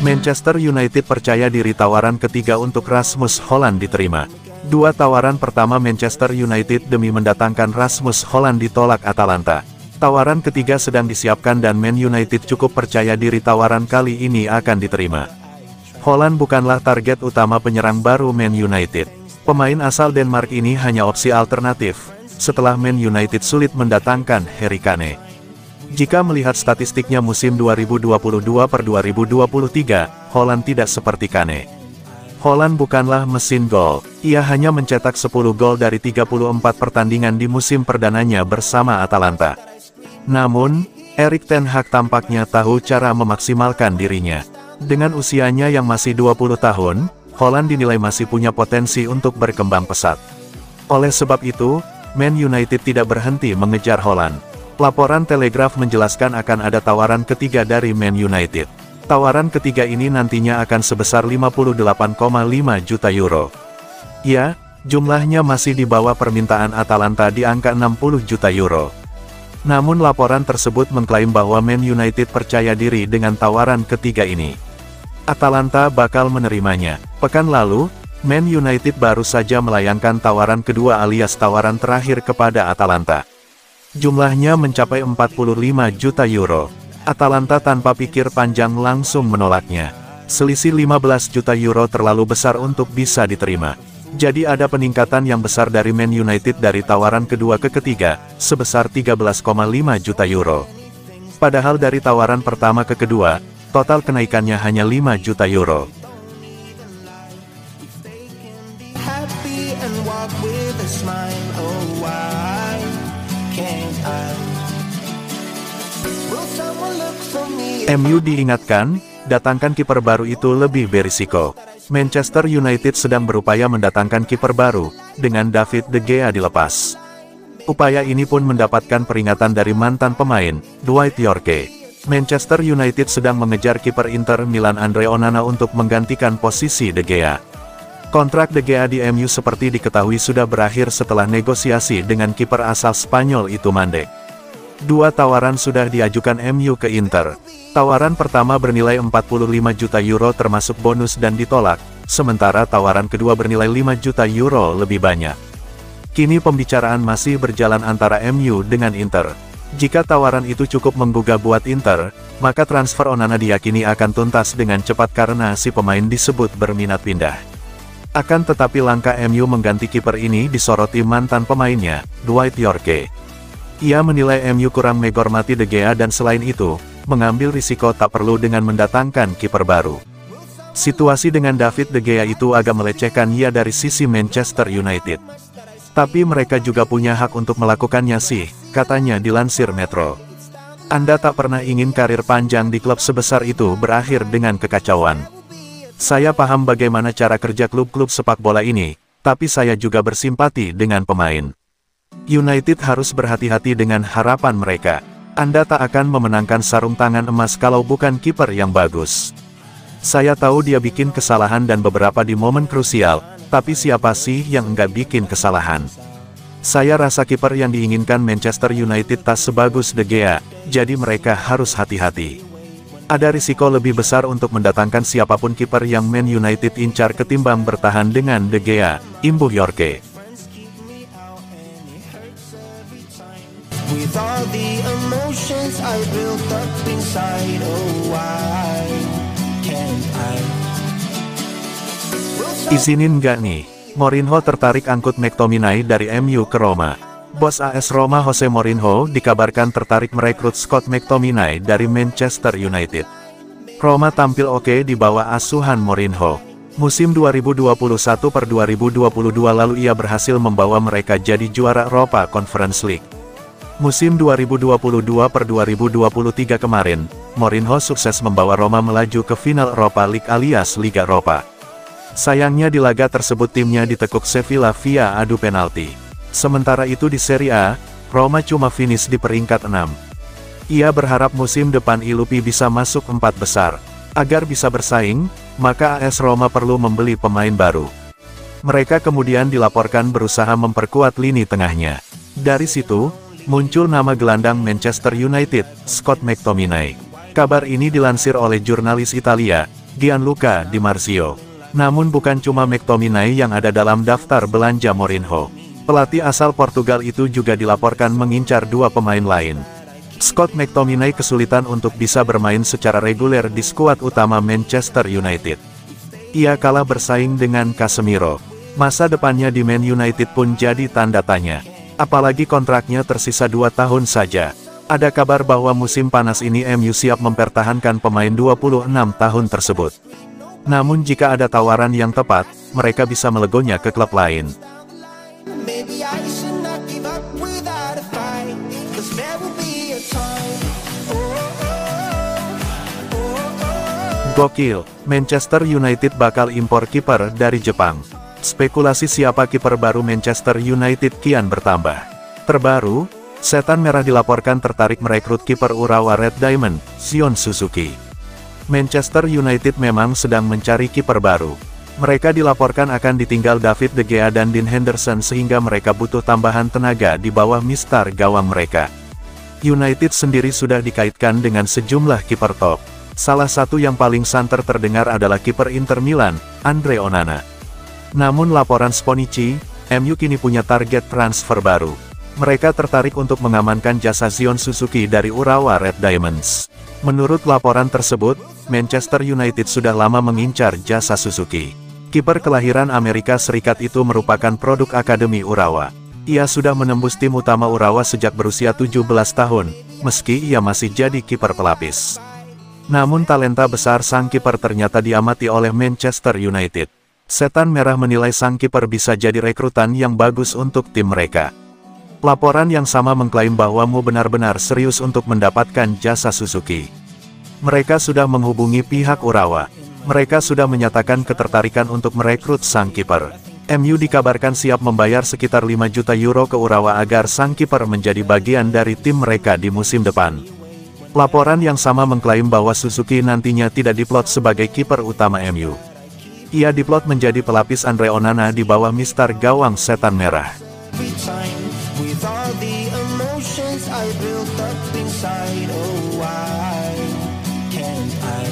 Manchester United percaya diri tawaran ketiga untuk Rasmus Hojlund diterima. Dua tawaran pertama Manchester United demi mendatangkan Rasmus Hojlund ditolak Atalanta. Tawaran ketiga sedang disiapkan dan Man United cukup percaya diri tawaran kali ini akan diterima. Hojlund bukanlah target utama penyerang baru Man United. Pemain asal Denmark ini hanya opsi alternatif, setelah Man United sulit mendatangkan Harry Kane. Jika melihat statistiknya musim 2022/2023, Hojlund tidak seperti Kane. Hojlund bukanlah mesin gol, ia hanya mencetak 10 gol dari 34 pertandingan di musim perdananya bersama Atalanta. Namun, Erik ten Hag tampaknya tahu cara memaksimalkan dirinya. Dengan usianya yang masih 20 tahun, Hojlund dinilai masih punya potensi untuk berkembang pesat. Oleh sebab itu, Man United tidak berhenti mengejar Hojlund. Laporan Telegraph menjelaskan akan ada tawaran ketiga dari Man United. Tawaran ketiga ini nantinya akan sebesar 58,5 juta euro. Ya, jumlahnya masih di bawah permintaan Atalanta di angka 60 juta euro. Namun laporan tersebut mengklaim bahwa Man United percaya diri dengan tawaran ketiga ini. Atalanta bakal menerimanya. Pekan lalu, Man United baru saja melayangkan tawaran kedua alias tawaran terakhir kepada Atalanta. Jumlahnya mencapai 45 juta euro. Atalanta tanpa pikir panjang langsung menolaknya. Selisih 15 juta euro terlalu besar untuk bisa diterima. Jadi ada peningkatan yang besar dari Man United dari tawaran kedua ke ketiga, sebesar 13,5 juta euro. Padahal dari tawaran pertama ke kedua, total kenaikannya hanya 5 juta euro. MU diingatkan, datangkan kiper baru itu lebih berisiko. Manchester United sedang berupaya mendatangkan kiper baru, dengan David De Gea dilepas. Upaya ini pun mendapatkan peringatan dari mantan pemain, Dwight Yorke. Manchester United sedang mengejar kiper Inter Milan Andre Onana untuk menggantikan posisi De Gea. Kontrak De Gea di MU seperti diketahui sudah berakhir setelah negosiasi dengan kiper asal Spanyol itu mandek. Dua tawaran sudah diajukan MU ke Inter. Tawaran pertama bernilai 45 juta euro termasuk bonus dan ditolak, sementara tawaran kedua bernilai 5 juta euro lebih banyak. Kini pembicaraan masih berjalan antara MU dengan Inter. Jika tawaran itu cukup menggugah buat Inter, maka transfer Onana diyakini akan tuntas dengan cepat karena si pemain disebut berminat pindah. Akan tetapi langkah MU mengganti kiper ini disoroti mantan pemainnya, Dwight Yorke. Ia menilai MU kurang menghormati De Gea dan selain itu, mengambil risiko tak perlu dengan mendatangkan kiper baru. Situasi dengan David De Gea itu agak melecehkan ia dari sisi Manchester United. Tapi mereka juga punya hak untuk melakukannya sih, katanya dilansir Metro. Anda tak pernah ingin karir panjang di klub sebesar itu berakhir dengan kekacauan. Saya paham bagaimana cara kerja klub-klub sepak bola ini, tapi saya juga bersimpati dengan pemain. United harus berhati-hati dengan harapan mereka. Anda tak akan memenangkan sarung tangan emas kalau bukan kiper yang bagus. Saya tahu dia bikin kesalahan dan beberapa di momen krusial, tapi siapa sih yang enggak bikin kesalahan? Saya rasa kiper yang diinginkan Manchester United tak sebagus De Gea, jadi mereka harus hati-hati. Ada risiko lebih besar untuk mendatangkan siapapun kiper yang Man United incar ketimbang bertahan dengan De Gea, imbuh Yorke. With all the emotions I built up inside, oh why can't I? Izinin nggak nih, Mourinho tertarik angkut McTominay dari MU ke Roma. Bos AS Roma Jose Mourinho dikabarkan tertarik merekrut Scott McTominay dari Manchester United. Roma tampil oke di bawah asuhan Mourinho. Musim 2021/2022 lalu ia berhasil membawa mereka jadi juara Europa Conference League. Musim 2022/2023 kemarin, Mourinho sukses membawa Roma melaju ke final Europa League alias Liga Eropa. Sayangnya di laga tersebut timnya ditekuk Sevilla via adu penalti. Sementara itu di Serie A, Roma cuma finish di peringkat 6. Ia berharap musim depan ILUPI bisa masuk 4 besar. Agar bisa bersaing, maka AS Roma perlu membeli pemain baru. Mereka kemudian dilaporkan berusaha memperkuat lini tengahnya. Dari situ, muncul nama gelandang Manchester United, Scott McTominay. Kabar ini dilansir oleh jurnalis Italia, Gianluca Di Marzio. Namun bukan cuma McTominay yang ada dalam daftar belanja Mourinho. Pelatih asal Portugal itu juga dilaporkan mengincar 2 pemain lain. Scott McTominay kesulitan untuk bisa bermain secara reguler di skuad utama Manchester United. Ia kalah bersaing dengan Casemiro. Masa depannya di Man United pun jadi tanda tanya. Apalagi kontraknya tersisa 2 tahun saja. Ada kabar bahwa musim panas ini MU siap mempertahankan pemain 26 tahun tersebut. Namun jika ada tawaran yang tepat, mereka bisa melegonya ke klub lain. Maybe I should not give up without a fight, 'cause there will be a time. Gokil, Manchester United bakal impor kiper dari Jepang. Spekulasi siapa kiper baru Manchester United kian bertambah. Terbaru, Setan Merah dilaporkan tertarik merekrut kiper Urawa Red Diamond, Shion Suzuki. Manchester United memang sedang mencari kiper baru. Mereka dilaporkan akan ditinggal David De Gea dan Dean Henderson sehingga mereka butuh tambahan tenaga di bawah mistar gawang mereka. United sendiri sudah dikaitkan dengan sejumlah kiper top. Salah satu yang paling santer terdengar adalah kiper Inter Milan, Andre Onana. Namun laporan Sponici, MU kini punya target transfer baru. Mereka tertarik untuk mengamankan jasa Shion Suzuki dari Urawa Red Diamonds. Menurut laporan tersebut, Manchester United sudah lama mengincar jasa Suzuki. Kiper kelahiran Amerika Serikat itu merupakan produk Akademi Urawa. Ia sudah menembus tim utama Urawa sejak berusia 17 tahun, meski ia masih jadi kiper pelapis. Namun talenta besar sang kiper ternyata diamati oleh Manchester United. Setan Merah menilai sang kiper bisa jadi rekrutan yang bagus untuk tim mereka. Laporan yang sama mengklaim bahwa Mu benar-benar serius untuk mendapatkan jasa Suzuki. Mereka sudah menghubungi pihak Urawa. Mereka sudah menyatakan ketertarikan untuk merekrut sang kiper. MU dikabarkan siap membayar sekitar 5 juta euro ke Urawa agar sang kiper menjadi bagian dari tim mereka di musim depan. Laporan yang sama mengklaim bahwa Suzuki nantinya tidak diplot sebagai kiper utama MU. Ia diplot menjadi pelapis Andre Onana di bawah mistar gawang Setan Merah. With all the emotions I built up inside, oh why can't I